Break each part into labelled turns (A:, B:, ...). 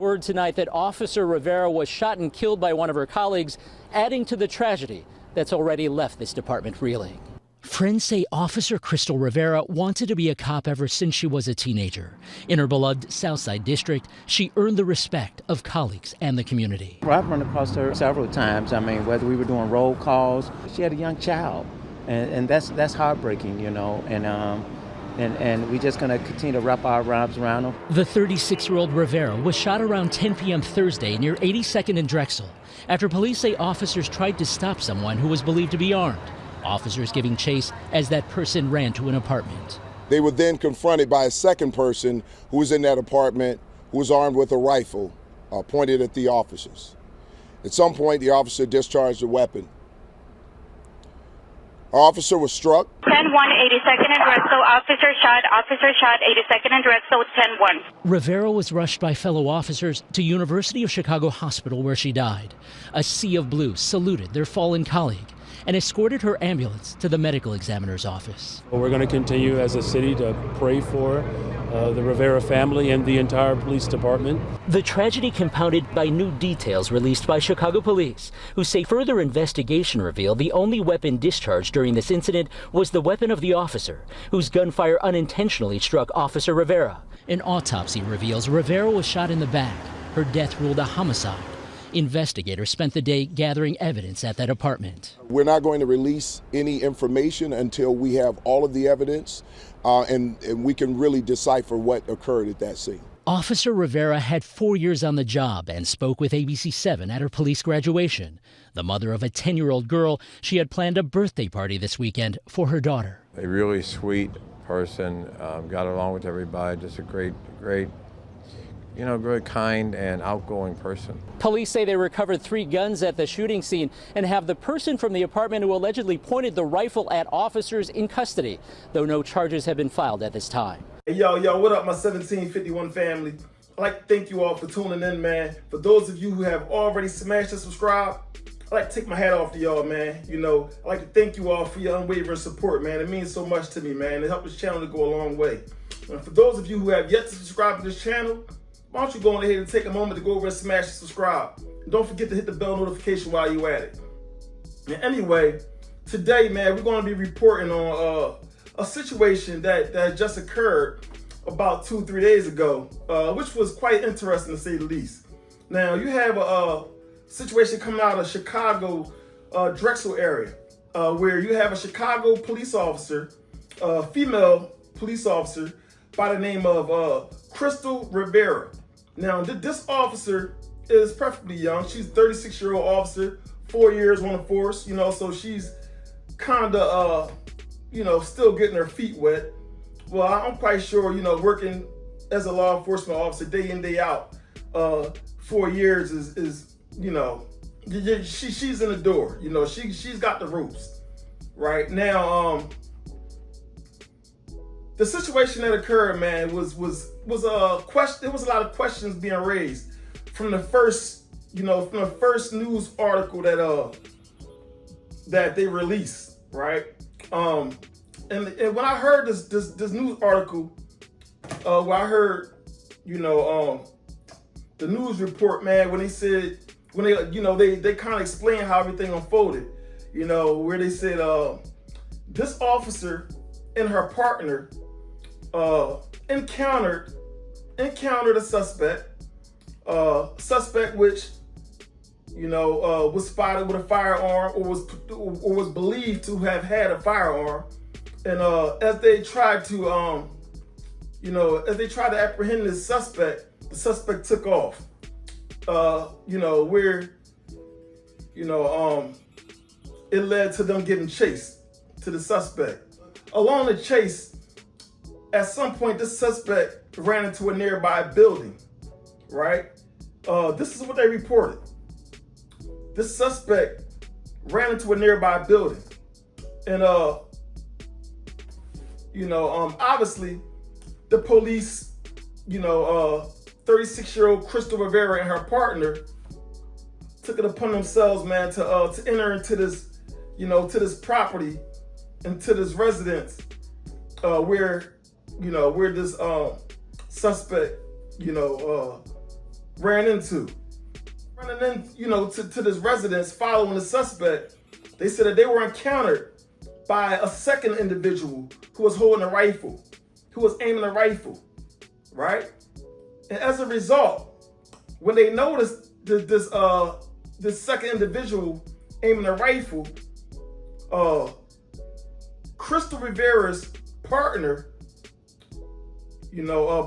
A: Word tonight that Officer Rivera was shot and killed by one of her colleagues, adding to the tragedy that's already left this department reeling. Friends say Officer Crystal Rivera wanted to be a cop ever since she was a teenager. In her beloved Southside district, she earned the respect of colleagues and the community.
B: Well, I've run across her several times. I mean, whether we were doing roll calls, she had a young child, and that's heartbreaking, you know. And we're just going to continue to wrap our arms around her.
A: The 36-year-old Rivera was shot around 10 p.m. Thursday near 82nd and Drexel after police say officers tried to stop someone who was believed to be armed. Officers giving chase as that person ran to an apartment.
C: They were then confronted by a second person who was in that apartment who was armed with a rifle pointed at the officers. At some point, the officer discharged a weapon. Our officer was struck.
D: 10-1, 82nd and Drexel. Officer shot, 82nd and Drexel, 10-1.
A: Rivera was rushed by fellow officers to University of Chicago Hospital where she died. A sea of blue saluted their fallen colleague and escorted her ambulance to the medical examiner's office.
E: We're going to continue as a city to pray for the Rivera family and the entire police department.
A: The tragedy compounded by new details released by Chicago police, who say further investigation revealed the only weapon discharged during this incident was the weapon of the officer, whose gunfire unintentionally struck Officer Rivera. An autopsy reveals Rivera was shot in the back. Her death ruled a homicide. Investigators spent the day gathering evidence at that apartment.
C: We're not going to release any information until we have all of the evidence and we can really decipher what occurred at that scene.
A: Officer Rivera had 4 years on the job and spoke with ABC7 at her police graduation. The mother of a 10-year-old girl, she had planned a birthday party this weekend for her daughter.
F: A really sweet person, got along with everybody, just a great, very kind and outgoing person.
A: Police say they recovered 3 guns at the shooting scene and have the person from the apartment who allegedly pointed the rifle at officers in custody, though no charges have been filed at this time.
G: Hey, yo, what up, my 1751 family? I'd like to thank you all for tuning in, man. For those of you who have already smashed and subscribed, I'd like to take my hat off to y'all, man. You know, I'd like to thank you all for your unwavering support, man. It means so much to me, man. It helped this channel to go a long way. And for those of you who have yet to subscribe to this channel, why don't you go on ahead and take a moment to go over and smash and subscribe. And don't forget to hit the bell notification while you're at it. And anyway, today, man, we're going to be reporting on a situation that just occurred about 2-3 days ago, which was quite interesting to say the least. Now, you have a situation coming out of Chicago, Drexel area, where you have a Chicago police officer, female police officer by the name of Crystal Rivera. Now, this officer is perfectly young. She's a 36-year-old officer, 4 years on the force, so she's kind of, still getting her feet wet. Well, I'm quite sure, working as a law enforcement officer day in, day out, 4 years is she's in the door. She's got the ropes. Right now, the situation that occurred, man, was a question. There was a lot of questions being raised from the first news article that they released, right? And when I heard this news article, where I heard, the news report, man, when they kind of explained how everything unfolded, where they said this officer and her partner encountered a suspect which was spotted with a firearm or was believed to have had a firearm, and as they tried to apprehend this suspect, the suspect took off. It led to them getting chased to the suspect. Along the chase, at some point, this suspect ran into a nearby building, right? This is what they reported. This suspect ran into a nearby building. And, obviously, the police, 36-year-old Crystal Rivera and her partner took it upon themselves, man, to enter into this, to this property, into this residence, where this suspect, ran into. Running in, to this residence following the suspect, they said that they were encountered by a second individual who was holding a rifle, who was aiming a rifle, right? And as a result, when they noticed this second individual aiming a rifle, Crystal Rivera's partner,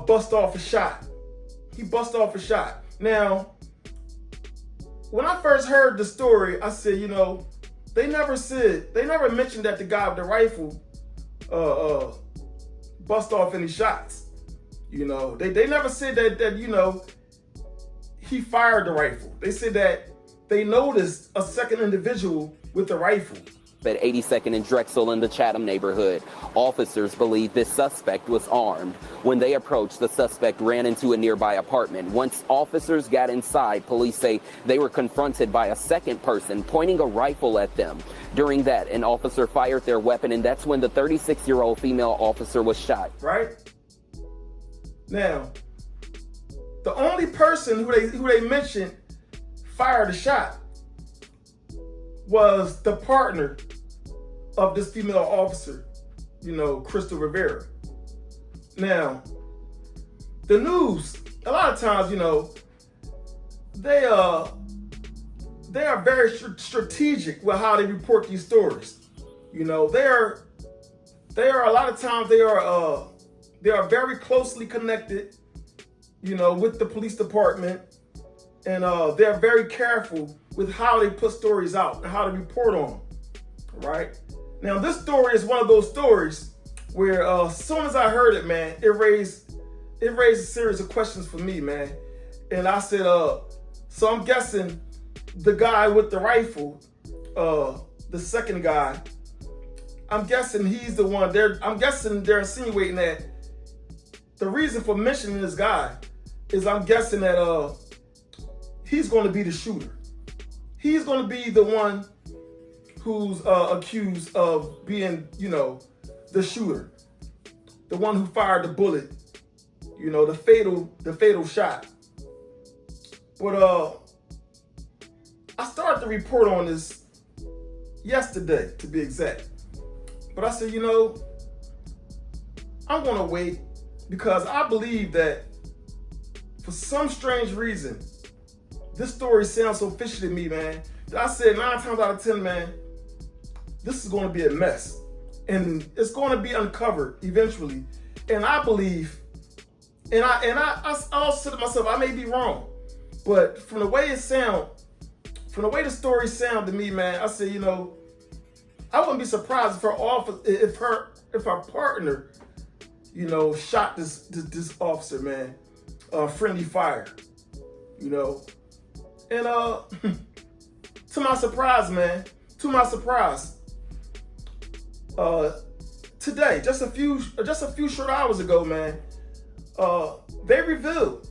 G: bust off a shot. He bust off a shot. Now, when I first heard the story, I said, they never mentioned that the guy with the rifle bust off any shots. They never said that he fired the rifle. They said that they noticed a second individual with a rifle.
H: At 82nd and Drexel in the Chatham neighborhood, officers believe this suspect was armed. When they approached, the suspect ran into a nearby apartment. Once officers got inside, police say they were confronted by a second person pointing a rifle at them. During that, an officer fired their weapon, and that's when the 36-year-old female officer was shot.
G: Right? Now, the only person who they mentioned fired a shot was the partner of this female officer, Crystal Rivera. Now, the news, a lot of times, they are very strategic with how they report these stories. They are a lot of times they are very closely connected, with the police department, and they're very careful with how they put stories out and how to report on them, right? Now, this story is one of those stories where as soon as I heard it, man, it raised a series of questions for me, man. And I said, so I'm guessing the guy with the rifle, the second guy, I'm guessing he's the one. I'm guessing they're insinuating that the reason for mentioning this guy is I'm guessing that he's going to be the shooter. He's going to be the one who's accused of being, the shooter, the one who fired the bullet, the fatal shot. But I started to report on this yesterday, to be exact. But I said, I'm going to wait because I believe that for some strange reason, this story sounds so fishy to me, man. I said 9 times out of 10, man, this is going to be a mess. And it's going to be uncovered eventually. And I believe, I'll say to myself, I may be wrong. But from the way the story sounded to me, man, I said, I wouldn't be surprised if her partner, shot this officer, man, friendly fire, And to my surprise, man, today, just a few short hours ago, man, they revealed,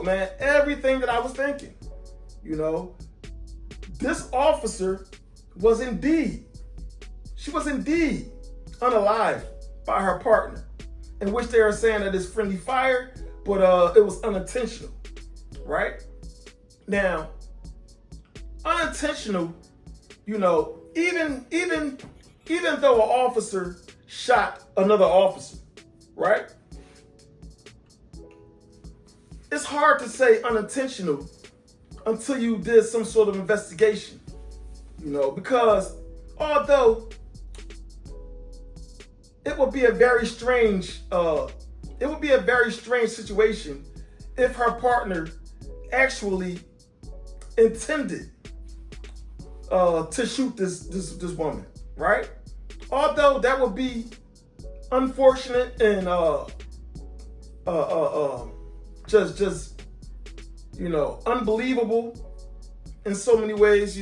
G: man, everything that I was thinking. This officer was indeed unalived by her partner, in which they are saying that it's friendly fire, but it was unintentional, right? Now, unintentional, even though an officer shot another officer, right? It's hard to say unintentional until you did some sort of investigation, because although it would be a very strange situation if her partner actually intended to shoot this woman, right? Although that would be unfortunate and just unbelievable in so many ways,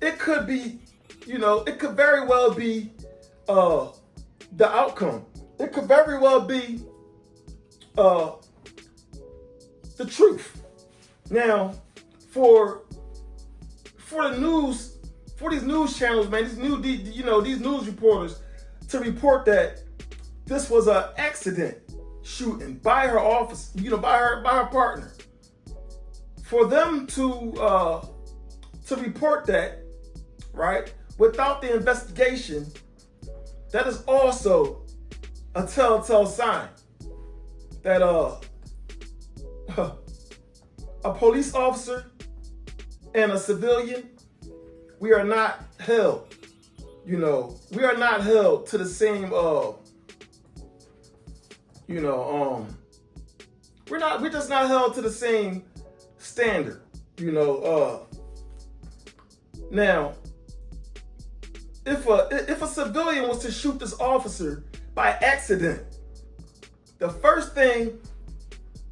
G: it could be, it could very well be the outcome. It could very well be the truth. Now, for the news, for these news channels, man, these news reporters to report that this was an accident shooting by her office, by her partner. For them to report that, right, without the investigation, that is also a telltale sign that a police officer and a civilian, we are not held. We are not held to the same we're just not held to the same standard. Now, if a civilian was to shoot this officer by accident, the first thing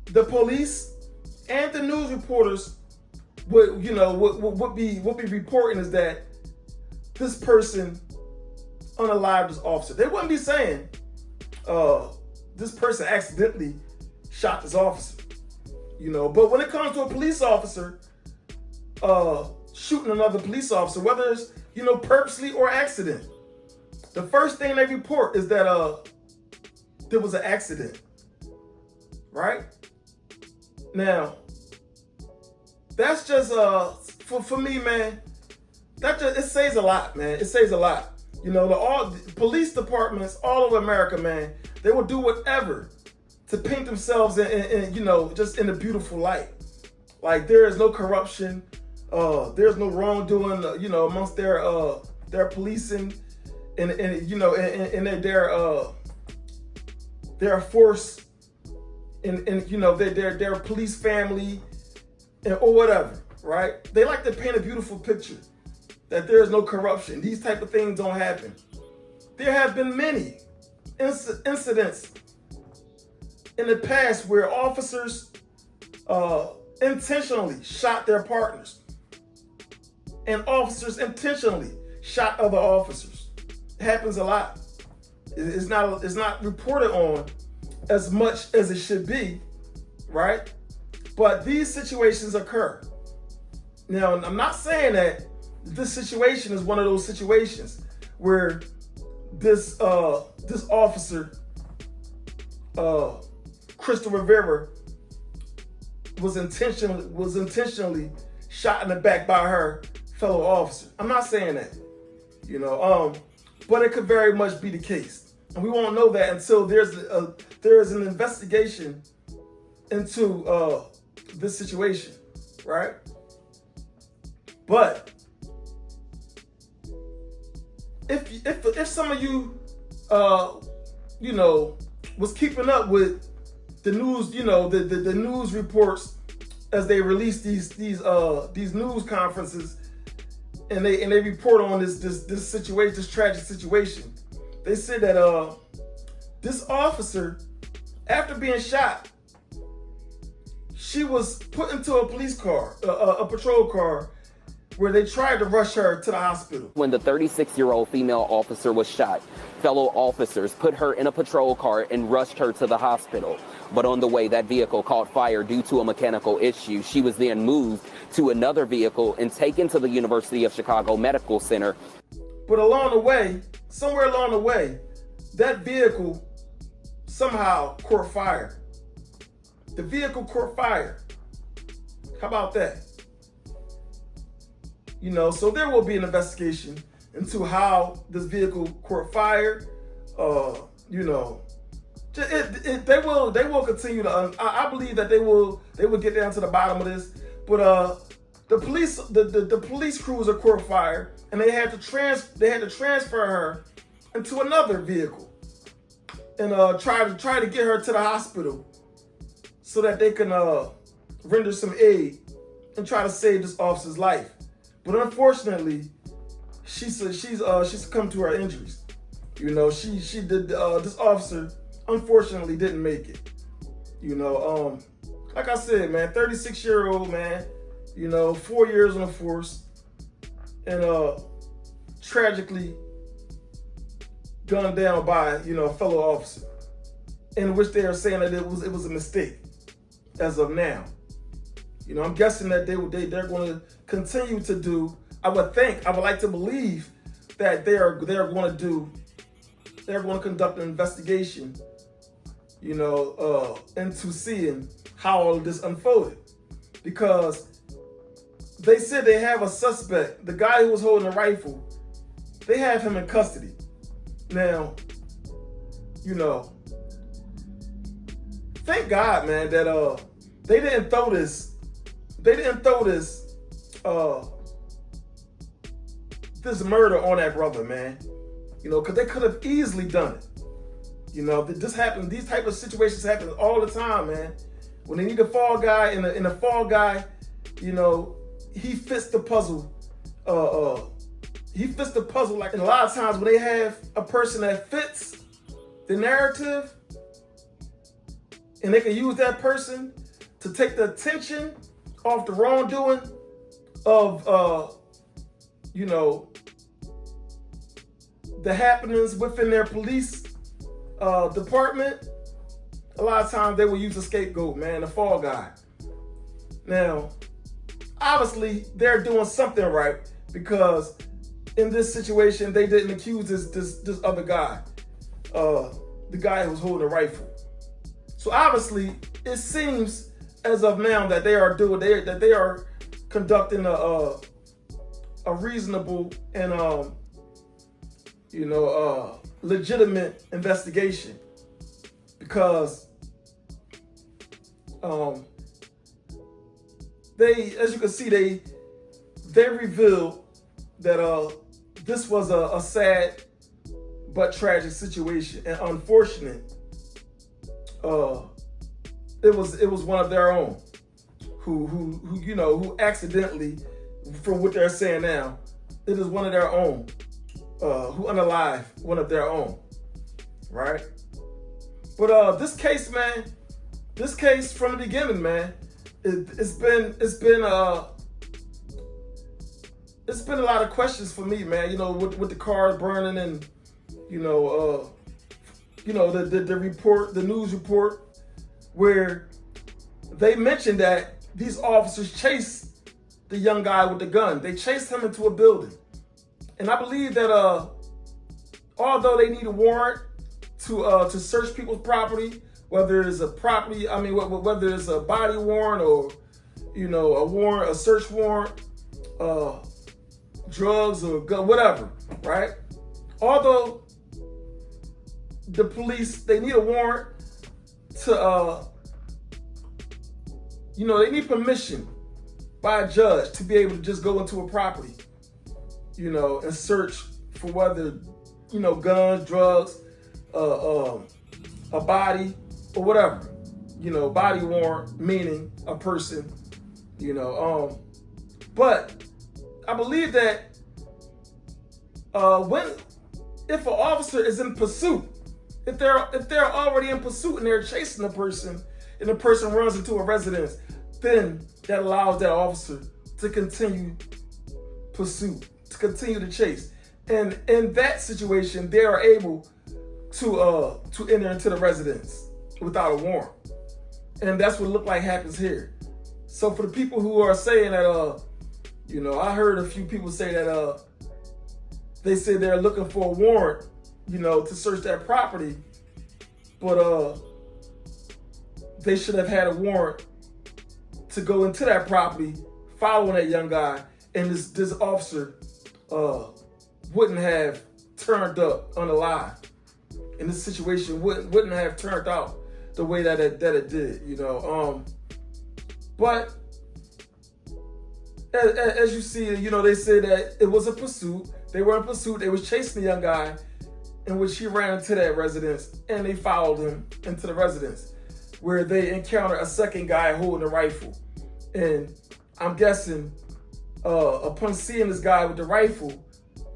G: the police and the news reporters would be reporting is that this person unalived this officer. They wouldn't be saying this person accidentally shot this officer. But when it comes to a police officer shooting another police officer, whether it's purposely or accident, the first thing they report is that there was an accident, right? Now, that's just for me, man. It says a lot, man. It says a lot. The police departments all over America, man, they will do whatever to paint themselves in just in a beautiful light. Like there is no corruption, there's no wrongdoing, amongst their policing and their force and their police family or whatever, right? They like to paint a beautiful picture that there is no corruption. These type of things don't happen. There have been many incidents in the past where officers intentionally shot their partners, and officers intentionally shot other officers. It happens a lot. It's not reported on as much as it should be, right? But these situations occur. Now, I'm not saying that this situation is one of those situations where this officer, Crystal Rivera, was intentionally shot in the back by her fellow officer. I'm not saying that, but it could very much be the case, and we won't know that until there is an investigation into this situation, right? But if some of you was keeping up with the news, the news reports as they release these news conferences, and they report on this situation, this tragic situation. They said that this officer, after being shot, she was put into a police car, a patrol car, where they tried to rush her to the hospital.
H: When the 36-year-old female officer was shot, fellow officers put her in a patrol car and rushed her to the hospital. But on the way, that vehicle caught fire due to a mechanical issue. She was then moved to another vehicle and taken to the University of Chicago Medical Center.
G: But somewhere along the way, that vehicle somehow caught fire. The vehicle caught fire. How about that? So there will be an investigation into how this vehicle caught fire. They will continue to. I believe that they will get down to the bottom of this. But the police cruiser caught fire, and they had to transfer her into another vehicle and try to get her to the hospital so that they can render some aid and try to save this officer's life. But unfortunately, she succumbed to her injuries. This officer unfortunately didn't make it. Like I said, man, 36-year-old man, 4 years on the force, and tragically gunned down by a fellow officer, in which they are saying that it was a mistake as of now. I'm guessing that they're going to continue to do. I would like to believe that they're going to conduct an investigation into seeing how all of this unfolded. Because they said they have a suspect, the guy who was holding a rifle, they have him in custody. Now, thank God, man, that they didn't throw this murder on that brother, man. Because they could have easily done it. This happens. These type of situations happen all the time, man. When they need a fall guy, and the fall guy, he fits the puzzle. He fits the puzzle. Like, and a lot of times when they have a person that fits the narrative, and they can use that person to take the attention off the wrongdoing of, the happenings within their police department. A lot of times they will use a scapegoat, man, the fall guy. Now, obviously, they're doing something right, because in this situation, they didn't accuse this other guy, the guy who was holding a rifle. So obviously, it seems as of now that they are conducting a reasonable and legitimate investigation, because they, as you can see, they revealed that this was a sad but tragic situation and unfortunate. It was one of their own who accidentally, from what they're saying now, it is one of their own who unalived one of their own, right? But this case, man, from the beginning, man, it's been a lot of questions for me, man. With the cars burning and the report, the news report, where they mentioned that these officers chased the young guy with the gun. They chased him into a building, and I believe that although they need a warrant to search people's property, whether it's a property, whether it's a body warrant or a warrant, a search warrant, drugs or gun, whatever, right? Although the police, they need a warrant to they need permission by a judge to be able to just go into a property, and search for whether guns, drugs, a body, or whatever. Body warrant, meaning a person, but I believe that if an officer is in pursuit, if they're already in pursuit and they're chasing a person, and the person runs into a residence, then that allows that officer to continue pursuit, to continue to chase. And in that situation, they are able to enter into the residence without a warrant. And that's what it looked like happens here. So for the people who are saying that, I heard a few people say that they say they're looking for a warrant, to search that property, but they should have had a warrant to go into that property following that young guy, and this officer wouldn't have turned up unalive. And this situation wouldn't have turned out the way that it did, But as you see, they said that it was a pursuit. They were in pursuit. They was chasing the young guy, in which he ran into that residence, and they followed him into the residence, where they encountered a second guy holding a rifle. And I'm guessing, upon seeing this guy with the rifle,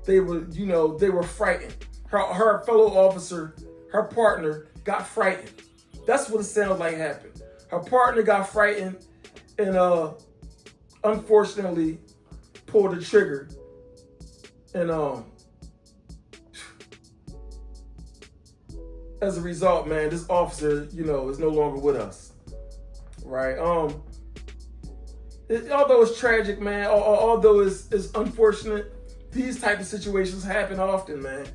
G: they were frightened. Her fellow officer, her partner, got frightened. That's what it sounds like happened. Her partner got frightened and unfortunately pulled the trigger. And as a result, man, this officer, is no longer with us. Right? Although it's tragic, man, although it's unfortunate, these type of situations happen often, man.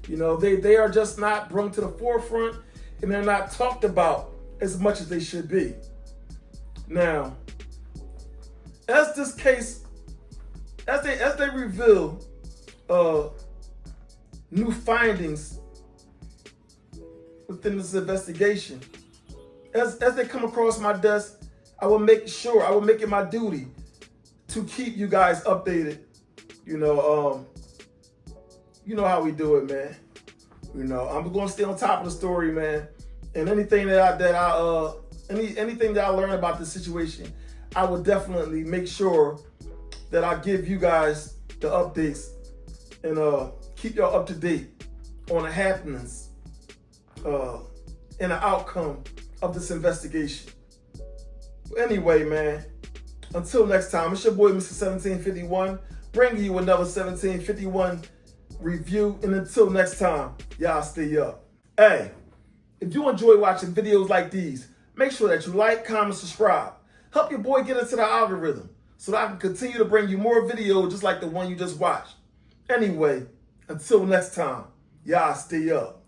G: They are just not brought to the forefront, and they're not talked about as much as they should be. Now, as this case, as they reveal new findings within this investigation, as they come across my desk, I will make it my duty to keep you guys updated. You know how we do it, man. You know, I'm going to stay on top of the story, man. And anything that I learn about this situation, I will definitely make sure that I give you guys the updates and keep y'all up to date on the happenings and the outcome of this investigation. Anyway, man, until next time, it's your boy, Mr. 1751, bringing you another 1751 review. And until next time, y'all stay up. Hey, if you enjoy watching videos like these, make sure that you like, comment, subscribe. Help your boy get into the algorithm so that I can continue to bring you more videos just like the one you just watched. Anyway, until next time, y'all stay up.